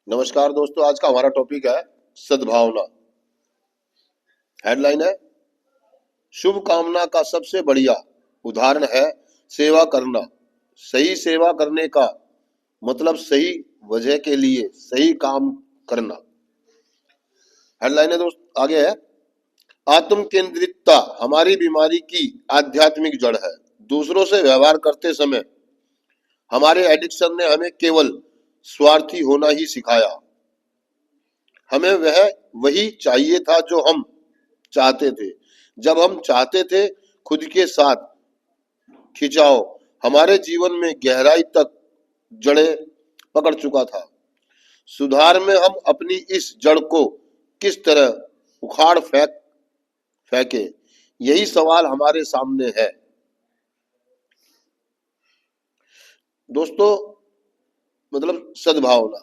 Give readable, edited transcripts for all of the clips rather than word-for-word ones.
नमस्कार दोस्तों, आज का हमारा टॉपिक है सद्भावना। हेडलाइन है शुभ कामना का सबसे बढ़िया उदाहरण है सेवा करना। सही सेवा करने का मतलब सही वजह के लिए सही काम करना। हेडलाइन है दोस्त, आगे है आत्म केंद्रितता हमारी बीमारी की आध्यात्मिक जड़ है। दूसरों से व्यवहार करते समय हमारे एडिक्शन ने हमें केवल स्वार्थी होना ही सिखाया। हमें वही चाहिए था जो हम चाहते थे, जब हम चाहते थे। खुद के साथ खिंचाव हमारे जीवन में गहराई तक जड़ें पकड़ चुका था। सुधार में हम अपनी इस जड़ को किस तरह उखाड़ फेंके, यही सवाल हमारे सामने है। दोस्तों, मतलब सद्भावना,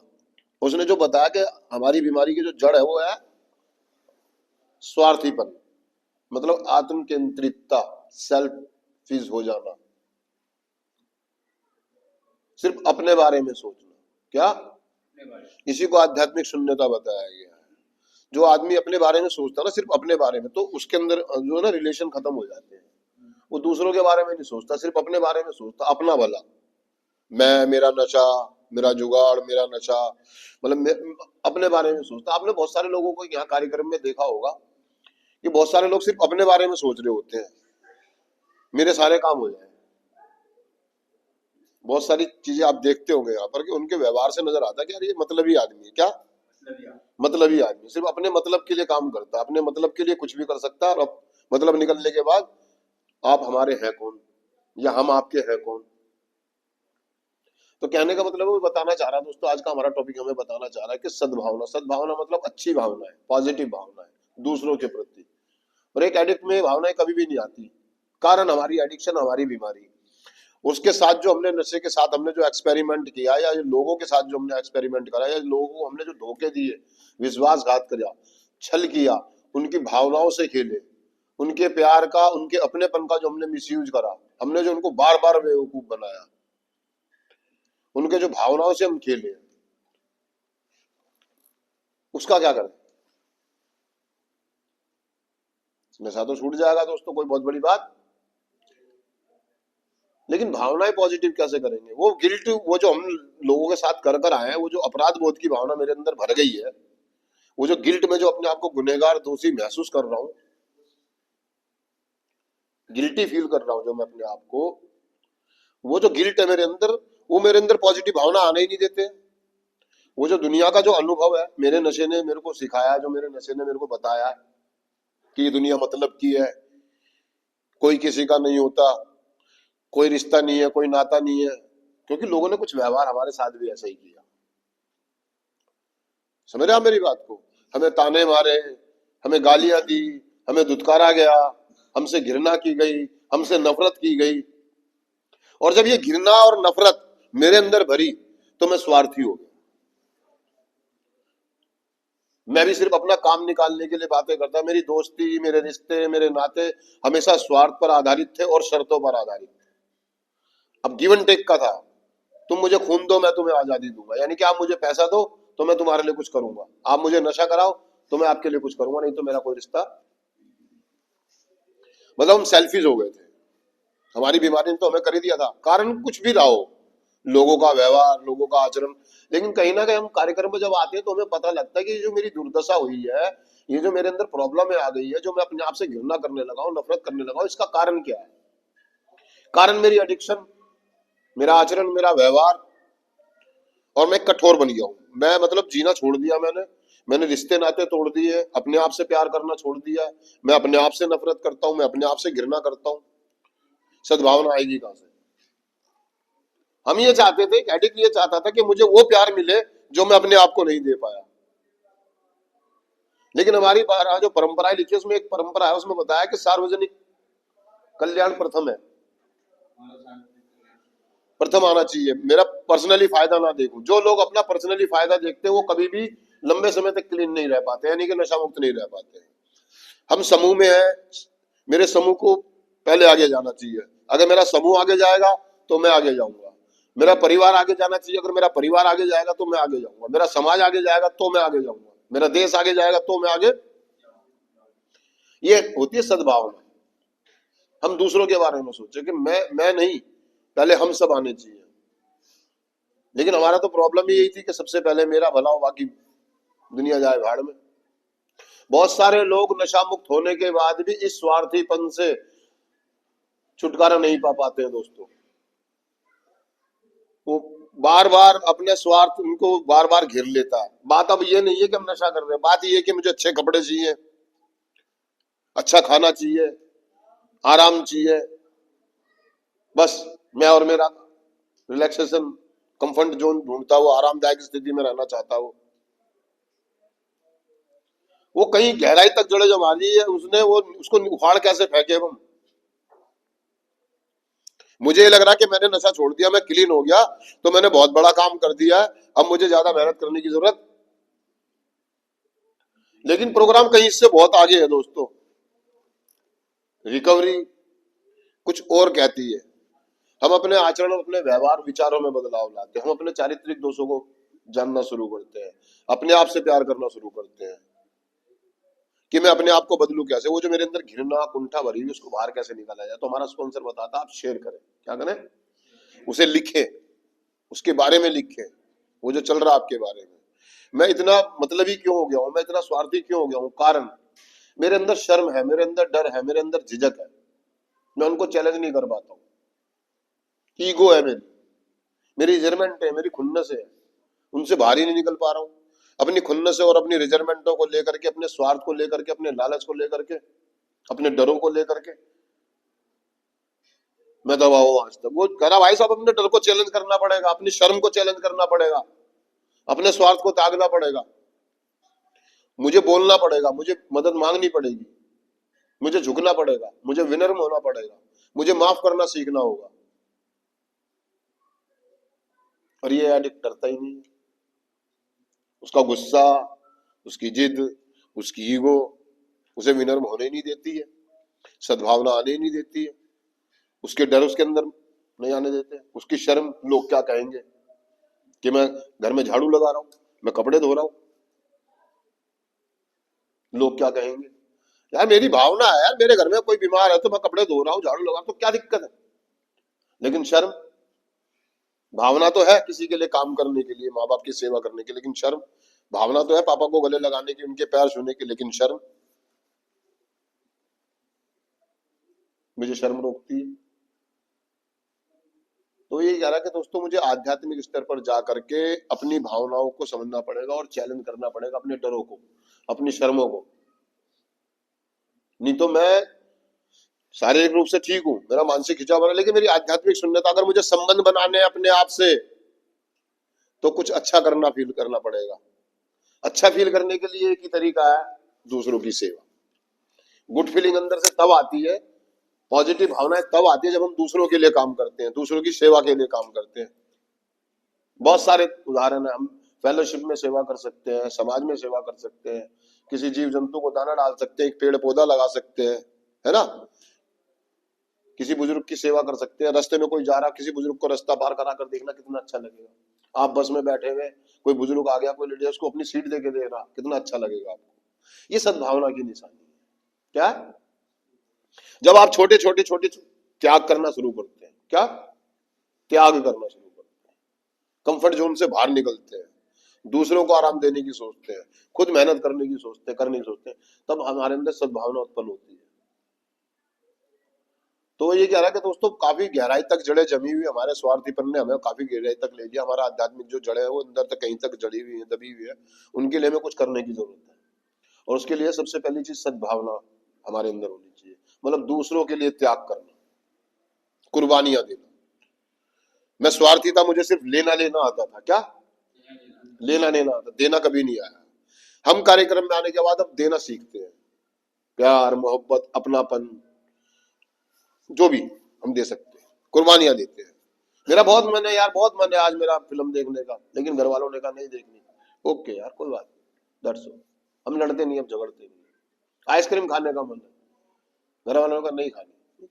उसने जो बताया कि हमारी बीमारी की जो जड़ है वो है स्वार्थीपन, मतलब आत्म केंद्रितता, सेल्फिश हो जाना, सिर्फ अपने बारे में सोचना। क्या? इसी को आध्यात्मिक शून्यता बताया गया है। जो आदमी अपने बारे में सोचता है ना, सिर्फ अपने बारे में, तो उसके अंदर जो है ना रिलेशन खत्म हो जाते हैं। वो दूसरों के बारे में नहीं सोचता, सिर्फ अपने बारे में सोचता, अपना भला। मैं, मेरा नशा, मेरा जुगाड़, मेरा नशा, मतलब अपने बारे में सोचता। आपने बहुत सारे लोगों को यहाँ कार्यक्रम में देखा होगा कि बहुत सारे लोग सिर्फ अपने बारे में सोच रहे होते हैं, मेरे सारे काम हो जाए। बहुत सारी चीजें आप देखते होंगे यहाँ पर कि उनके व्यवहार से नजर आता है कि यार ये मतलबी आदमी है। क्या मतलबी आदमी? सिर्फ अपने मतलब के लिए काम करता है, अपने मतलब के लिए कुछ भी कर सकता है, और मतलब निकलने के बाद आप हमारे हैं कौन, या हम आपके हैं कौन। तो कहने का मतलब वो बताना चाह रहा है दोस्तों, आज का हमारा टॉपिक हमें बताना चाह रहा है कि सद्भावना, सद्भावना मतलब अच्छी भावना है, पॉजिटिव भावना है दूसरों के प्रति। और एक एडिक्ट में भावनाएं कभी भी नहीं आती। कारण हमारी एडिक्शन, हमारी बीमारी। उसके साथ जो हमने नशे के साथ हमने जो एक्सपेरिमेंट किया, या लोगों के साथ जो हमने एक्सपेरिमेंट करा, या लोगों को हमने जो धोखे दिए, विश्वासघात किया, छल किया, उनकी भावनाओं से खेले, उनके प्यार का, उनके अपनेपन का जो हमने मिसयूज करा, हमने जो उनको बार बार बेवकूफ बनाया, उनके जो भावनाओं से हम खेले, उसका क्या करें? नशा तो छूट जाएगा दोस्तों, कोई बहुत बड़ी बात। लेकिन भावनाएं पॉजिटिव कैसे करेंगे? वो गिल्ट, वो जो हम लोगों के साथ कर कर आए हैं, वो जो अपराध बोध की भावना मेरे अंदर भर गई है, वो जो गिल्ट में जो अपने आप को गुनहगार, दोषी महसूस कर रहा हूं, गिल्टी फील कर रहा हूं जो मैं अपने आप को, वो जो गिल्ट है मेरे अंदर, वो मेरे अंदर पॉजिटिव भावना आने ही नहीं देते। वो जो दुनिया का जो अनुभव है, मेरे नशे ने मेरे को सिखाया, जो मेरे नशे ने मेरे को बताया कि ये दुनिया मतलब की है, कोई किसी का नहीं होता, कोई रिश्ता नहीं है, कोई नाता नहीं है, क्योंकि लोगों ने कुछ व्यवहार हमारे साथ भी ऐसा ही किया। समझ रहे आप मेरी बात को? हमें ताने मारे, हमें गालियां दी, हमें धुतकारा गया, हमसे घृणा की गई, हमसे नफरत की गई। और जब ये घृणा और नफरत मेरे अंदर भरी, तो मैं स्वार्थी हो गया। मैं भी सिर्फ अपना काम निकालने के लिए बातें करता। मेरी दोस्ती, मेरे रिश्ते, मेरे नाते हमेशा स्वार्थ पर आधारित थे और शर्तों पर आधारित थे। अब गिव एंड टेक का था। तुम मुझे खून दो, मैं तुम्हें आजादी दूंगा, यानी कि आप मुझे पैसा दो तो मैं तुम्हारे लिए कुछ करूंगा, आप मुझे नशा कराओ तो मैं आपके लिए कुछ करूंगा, नहीं तो मेरा कोई रिश्ता। मतलब हम सेल्फिश हो गए थे। हमारी बीमारी ने तो हमें कर ही दिया था, कारण कुछ भी रहा हो, लोगों का व्यवहार, लोगों का आचरण। लेकिन कहीं ना कहीं हम कार्यक्रम में जब आते हैं तो हमें पता लगता है कि ये जो मेरी दुर्दशा हुई है, ये जो मेरे अंदर प्रॉब्लम आ गई है, जो मैं अपने आप से घृणा करने लगा हूं, नफरत करने लगा हूं, इसका कारण क्या है? कारण मेरी एडिक्शन, मेरा आचरण, मेरा व्यवहार। और मैं कठोर बन गया हूं। मैं मतलब जीना छोड़ दिया मैंने रिश्ते नाते तोड़ दिए, अपने आप से प्यार करना छोड़ दिया। मैं अपने आप से नफरत करता हूं, मैं अपने आप से घृणा करता हूं। सद्भावना आएगी कहां से? हम ये चाहते थे, एडिक्ट ये चाहता था कि मुझे वो प्यार मिले जो मैं अपने आप को नहीं दे पाया। लेकिन हमारी जो परंपराएं लिखी है, उसमें एक परंपरा है, उसमें बताया कि सार्वजनिक कल्याण प्रथम है, प्रथम आना चाहिए। मेरा पर्सनली फायदा ना देखूं। जो लोग अपना पर्सनली फायदा देखते हैं वो कभी भी लंबे समय तक क्लीन नहीं रह पाते, यानी कि नशा मुक्त नहीं रह पाते। हम समूह में हैं, मेरे समूह को पहले आगे जाना चाहिए। अगर मेरा समूह आगे जाएगा तो मैं आगे जाऊंगा। मेरा परिवार आगे जाना चाहिए, अगर मेरा परिवार आगे जाएगा तो मैं आगे जाऊंगा, मेरा समाज आगे जाएगा तो मैं आगे जाऊंगा, मेरा देश आगे जाएगा तो मैं आगे। ये होती है सद्भावना। हम दूसरों के बारे में सोचे कि मैं नहीं, पहले हम सब आने चाहिए। लेकिन हमारा तो प्रॉब्लम यही थी कि सबसे पहले मेरा भला हो, बाकी दुनिया जाए भाड़ में। बहुत सारे लोग नशा मुक्त होने के बाद भी इस स्वार्थीपन से छुटकारा नहीं पा पाते हैं दोस्तों। वो बार बार अपने स्वार्थ उनको बार बार घेर लेता है। बात अब ये नहीं है कि हम नशा कर रहे हैं, बात ये है कि मुझे अच्छे कपड़े चाहिए, अच्छा खाना चाहिए, आराम चाहिए, बस मैं और मेरा रिलैक्सेशन कंफर्ट जोन ढूंढता हुआ आरामदायक स्थिति में रहना चाहता हूँ। वो कहीं गहराई तक जड़े जो मारी है उसने, वो उसको उखाड़ कैसे फेंके हम। मुझे ये लग रहा है कि मैंने नशा छोड़ दिया, मैं क्लीन हो गया, तो मैंने बहुत बड़ा काम कर दिया है, अब मुझे ज्यादा मेहनत करने की जरूरत। लेकिन प्रोग्राम कहीं इससे बहुत आगे है दोस्तों। रिकवरी कुछ और कहती है। हम अपने आचरण, अपने व्यवहार विचारों में बदलाव लाते हैं, हम अपने चारित्रिक दोषों को जानना शुरू करते हैं, अपने आप से प्यार करना शुरू करते हैं कि मैं अपने आप को बदलूं कैसे। वो जो मेरे अंदर घृणा कुंठा भरी हुई उसको बाहर कैसे निकाला जाए। तो हमारा स्पॉन्सर बताता आप शेयर करें, क्या करें, उसे लिखें, उसके बारे में लिखें, वो जो चल रहा है आपके बारे में। मैं इतना मतलबी क्यों हो गया हूं, मैं इतना स्वार्थी क्यों हो गया हूं, कारण मेरे अंदर शर्म है, मेरे अंदर डर है, मेरे अंदर झिझक है, मैं उनको चैलेंज नहीं कर पाता हूँ। ईगो है मेरी, मेरी रिजर्मेंट है, मेरी खुन्नस है, उनसे बाहर ही नहीं निकल पा रहा हूँ। अपनी खुन्नस से और अपनी रिजर्मेंटों को लेकर के, अपने स्वार्थ को लेकर के, अपने लालच को लेकर के, अपने डरों को लेकर के मैं दबा हूं आज तक। वो कह रहा भाई साहब अपने डर को चैलेंज करना पड़ेगा, अपनी शर्म को चैलेंज करना पड़ेगा, अपने स्वार्थ को त्यागना पड़ेगा, मुझे बोलना पड़ेगा, मुझे मदद मांगनी पड़ेगी, मुझे झुकना पड़ेगा, मुझे विनम्र होना पड़ेगा, मुझे माफ करना सीखना होगा। और ये एडिक्ट डरता ही नहीं। उसका गुस्सा, उसकी जिद, उसकी ईगो उसे विनम्र होने नहीं देती है, सद्भावना आने नहीं देती है, उसके डर उसके अंदर नहीं आने देते, उसकी शर्म, लोग क्या कहेंगे कि मैं घर में झाड़ू लगा रहा हूं, मैं कपड़े धो रहा हूं, लोग क्या कहेंगे। यार मेरी भावना है, यार मेरे घर में कोई बीमार है तो मैं कपड़े धो रहा हूँ, झाड़ू लगा रहा हूं, तो क्या दिक्कत है। लेकिन शर्म, भावना तो है किसी के लिए काम करने के लिए, माँ बाप की सेवा करने की, लेकिन शर्म, भावना तो है पापा को गले लगाने की, उनके पैर छूने की, लेकिन शर्म, मुझे शर्म रोकती है। तो ये कह रहा है कि दोस्तों मुझे आध्यात्मिक स्तर पर जा करके अपनी भावनाओं को समझना पड़ेगा और चैलेंज करना पड़ेगा, अपने डरों को, अपनी शर्मों को। नहीं तो मैं शारीरिक रूप से ठीक हूं, मेरा मानसिक खिंचाव बना, लेकिन मेरी आध्यात्मिक शून्यता, अगर मुझे संबंध बनाने अपने आप से, तो कुछ अच्छा करना, फील करना पड़ेगा। अच्छा फील करने के लिए एक ही तरीका है, दूसरों की सेवा। गुड फीलिंग अंदर से तब आती है, पॉजिटिव भावनाएं तब आती है जब हम दूसरों के लिए काम करते हैं, दूसरों की सेवा के लिए काम करते हैं। बहुत सारे उदाहरण है, हम फेलोशिप में सेवा कर सकते हैं, समाज में सेवा कर सकते हैं, किसी जीव जंतु को दाना डाल सकते हैं, एक पेड़ पौधा लगा सकते हैं, है ना, किसी बुजुर्ग की सेवा कर सकते हैं। रास्ते में कोई जा रहा, किसी बुजुर्ग को रास्ता पार करा कर देखना कितना अच्छा लगेगा। आप बस में बैठे हुए, कोई बुजुर्ग आ गया, कोई लेडी, उसको अपनी सीट देके दे रहा, कितना अच्छा लगेगा आपको। ये सद्भावना की निशानी है। क्या, जब आप छोटे छोटे छोटे त्याग करना शुरू करते हैं, क्या त्याग करना शुरू करते हैं, कंफर्ट जोन से बाहर निकलते हैं, दूसरों को आराम देने की सोचते हैं, खुद मेहनत करने की सोचते हैं, करने की सोचते हैं, तब हमारे अंदर सद्भावना उत्पन्न होती है। तो ये कह रहा है कि दोस्तों काफी गहराई तक जड़े जमी हुई, हमारे स्वार्थीपन ने हमें काफी गहराई तक ले गया, हमारा आध्यात्मिक जो जड़े है वो अंदर तक कहीं तक जड़ी हुई है, दबी हुई है, उनके लिए हमें कुछ करने की जरूरत है। और उसके लिए सबसे पहली चीज सद्भावना हमारे अंदर होनी चाहिए, मतलब दूसरों के लिए त्याग करना, कुर्बानियां देना। मैं स्वार्थी था, मुझे सिर्फ लेना लेना आता था, क्या लेना लेना आता, देना कभी नहीं आया। हम कार्यक्रम में आने के बाद अब देना सीखते हैं, प्यार, मोहब्बत, अपनापन, जो भी हम दे सकते हैं, कुर्बानियां देते हैं। मेरा बहुत मन है यार, बहुत मन है आज मेरा फिल्म देखने का, लेकिन घर वालों ने कहा नहीं देखनी। ओके यार, कोई बात नहीं, दैट्स ऑल। हम लड़ते नहीं, हम झगड़ते नहीं। आइसक्रीम खाने का मन है, घर वालों ने कहा नहीं खानी,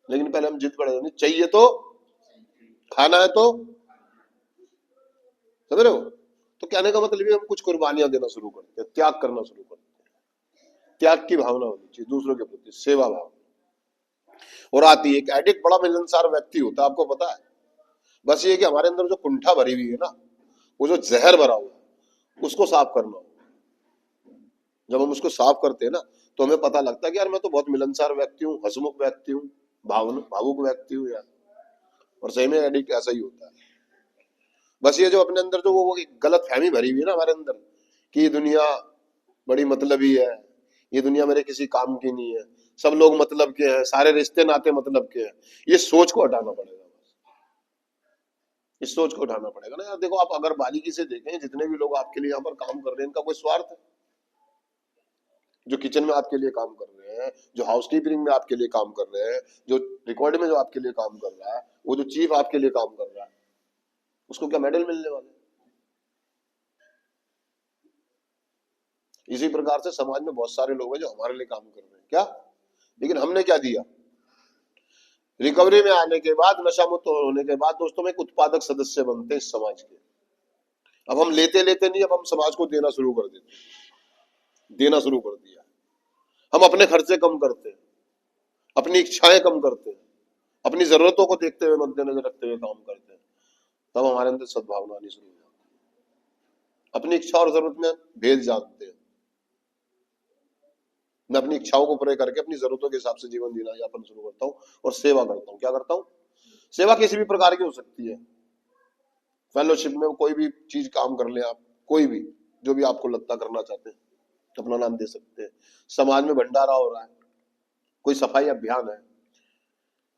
लेकिन पहले हम जिद पड़े, नहीं चाहिए तो खाना है तो समझ रहे हो। तो कहने का मतलब ये हम कुछ कुर्बानियां देना शुरू करते हैं, त्याग करना शुरू करते हैं। त्याग की भावना होनी चाहिए दूसरों के प्रति, सेवा भाव। और आती है एक एडिक्ट, बड़ा मिलनसार व्यक्ति होता है, आपको पता है। बस ये कि हमारे अंदर जो कुंठा भरी हुई है ना, वो जो जहर भरा हुआ है, उसको साफ करना हो। जब हम उसको साफ करते हैं ना, तो हमें पता लगता है कि यार मैं तो बहुत मिलनसार व्यक्ति हूँ, हंसमुख व्यक्ति हूँ, भावुक व्यक्ति हूँ यार। और सही में एडिक्ट ऐसा ही होता है। बस ये जो अपने अंदर जो वो एक गलत फहमी भरी हुई है ना हमारे अंदर, कि ये दुनिया बड़ी मतलबी है, ये दुनिया मेरे किसी काम की नहीं है, सब लोग मतलब के हैं, सारे रिश्ते नाते मतलब के हैं, ये सोच को हटाना पड़ेगा। इस सोच को उठाना पड़ेगा ना यार। देखो आप अगर बारीकी से देखें, जितने भी लोग आपके लिए यहाँ पर काम कर रहे हैं, इनका कोई स्वार्थ है? जो किचन में आपके लिए काम कर रहे हैं, जो हाउसकीपिंग में आपके लिए काम कर रहे हैं, जो रिकॉर्ड में जो आपके लिए काम कर रहा है, वो जो चीफ आपके लिए काम कर रहा है, उसको क्या मेडल मिलने वाले? इसी प्रकार से समाज में बहुत सारे लोग हैं जो हमारे लिए काम कर रहे हैं, क्या, लेकिन हमने क्या दिया? रिकवरी में आने के बाद, नशा मुक्त होने के बाद दोस्तों में एक उत्पादक सदस्य बनते हैं इस समाज के। अब हम लेते लेते नहीं, अब हम समाज को देना शुरू कर देते, देना शुरू कर दिया। हम अपने खर्चे कम करते हैं, अपनी इच्छाएं कम करते हैं, अपनी जरूरतों को देखते हुए, मद्देनजर रखते हुए काम करते हैं। तब हमारे अंदर सद्भावना आनी शुरू हो जाती है। अपनी इच्छा और जरूरत में भेद जानते हैं। मैं अपनी इच्छाओं को पूरे करके अपनी जरूरतों के हिसाब से जीवन जीना यापन शुरू करता हूँ और सेवा करता हूँ। क्या करता हूँ? सेवा किसी भी प्रकार की हो सकती है। फेलोशिप में कोई भी चीज काम कर ले आप, कोई भी जो भी आपको लगता करना चाहते हैं, अपना नाम दे सकते हैं। समाज में भंडारा हो रहा है, कोई सफाई अभियान है,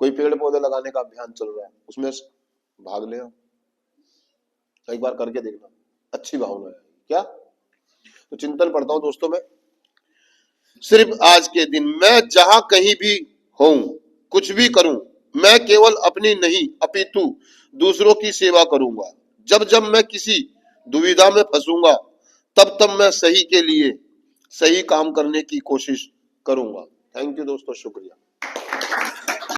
कोई पेड़ पौधे लगाने का अभियान चल रहा है, उसमें भाग ले, एक बार करके देखना, अच्छी भावना है क्या। तो चिंतन पढ़ता हूं दोस्तों में, सिर्फ आज के दिन मैं जहां कहीं भी हूं, कुछ भी करूं, मैं केवल अपनी नहीं अपितु दूसरों की सेवा करूंगा। जब जब मैं किसी दुविधा में फंसूंगा, तब तब मैं सही के लिए सही काम करने की कोशिश करूंगा। थैंक यू दोस्तों, शुक्रिया।